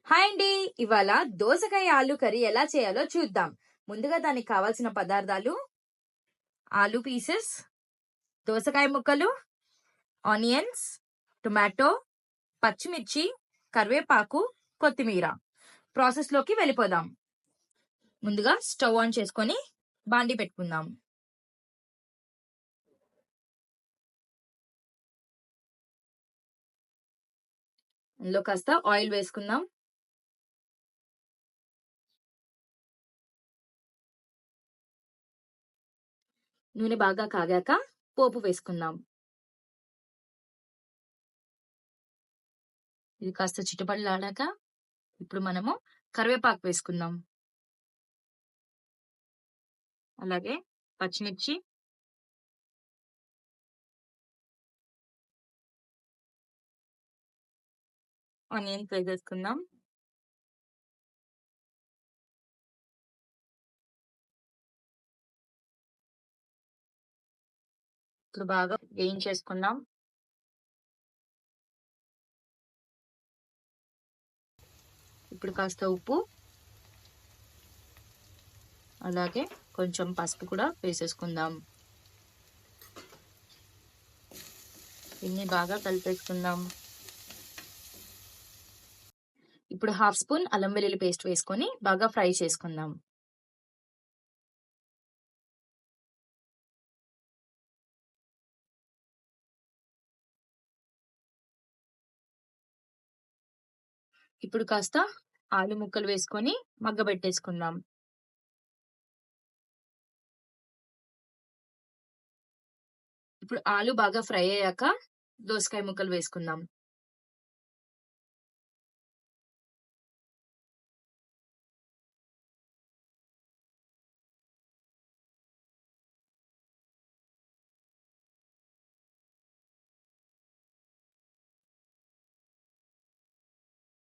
Hi అండి. ఇవాళ దోసకాయ ఆలు కర్రీ ఎలా చేయాలో చూద్దాం. ముందుగా దానికి కావాల్సిన పదార్థాలు: ఆలు పీసెస్, దోసకాయ ముక్కలు, ఆనియన్స్, టొమాటో, పచ్చిమిర్చి, కరివేపాకు, కొత్తిమీర. ప్రాసెస్లోకి వెళ్ళిపోదాం. ముందుగా స్టవ్ ఆన్ చేసుకొని బాండి పెట్టుకుందాం. అందులో కాస్త ఆయిల్ వేసుకుందాం. నూనె బాగా కాగాక పోపు వేసుకుందాం. ఇది కాస్త చిటపటలాడాక ఇప్పుడు మనము కరివేపాకు వేసుకుందాం. అలాగే పచ్చిమిర్చి, ఆనియన్స్ వేసేసుకుందాం. ఇప్పుడు బాగా వేయించేసుకుందాం. ఇప్పుడు కాస్త ఉప్పు, అలాగే కొంచెం పసుపు కూడా వేసేసుకుందాం. దీన్ని బాగా కలిపేసుకుందాం. ఇప్పుడు 1/2 స్పూన్ అల్లం వెల్లుల్లి పేస్ట్ వేసుకొని బాగా ఫ్రై చేసుకుందాం. ఇప్పుడు కాస్త ఆలు ముక్కలు వేసుకొని మగ్గబెట్టేసుకుందాం. ఇప్పుడు ఆలు బాగా ఫ్రై అయ్యాక దోసకాయ ముక్కలు వేసుకుందాం.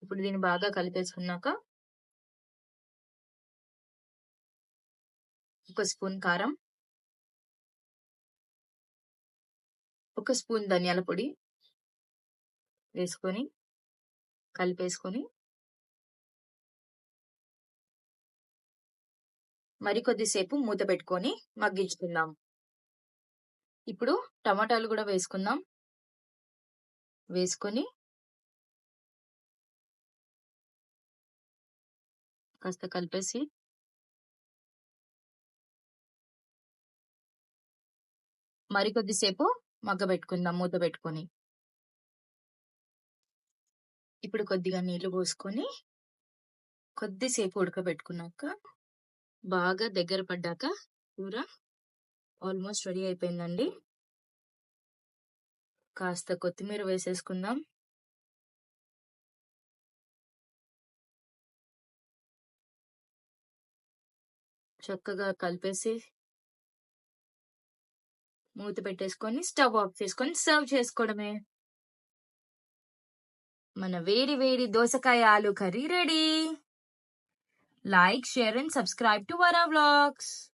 ఇప్పుడు దీన్ని బాగా కలిపేసుకున్నాక 1 స్పూన్ కారం, 1 స్పూన్ ధనియాల పొడి వేసుకొని కలిపేసుకొని మరికొద్దిసేపు మూత పెట్టుకొని మగ్గించుకుందాం. ఇప్పుడు టమాటాలు కూడా వేసుకుందాం. వేసుకొని కాస్త కలిపేసి మరికొద్దిసేపు మగ్గబెట్టుకుందాం మూత పెట్టుకొని. ఇప్పుడు కొద్దిగా నీళ్లు పోసుకొని కొద్దిసేపు ఉడకబెట్టుకున్నాక బాగా దగ్గర పడ్డాక కూర ఆల్మోస్ట్ రెడీ అయిపోయిందండి. కాస్త కొత్తిమీర వేసేసుకుందాం. చక్కగా కలిపేసి మూత పెట్టేసుకొని స్టవ్ ఆఫ్ చేసుకొని సర్వ్ చేసుకోవడమే. మన వేడి వేడి దోసకాయ ఆలు curry ready. Like, share and subscribe to Vara Vlogs.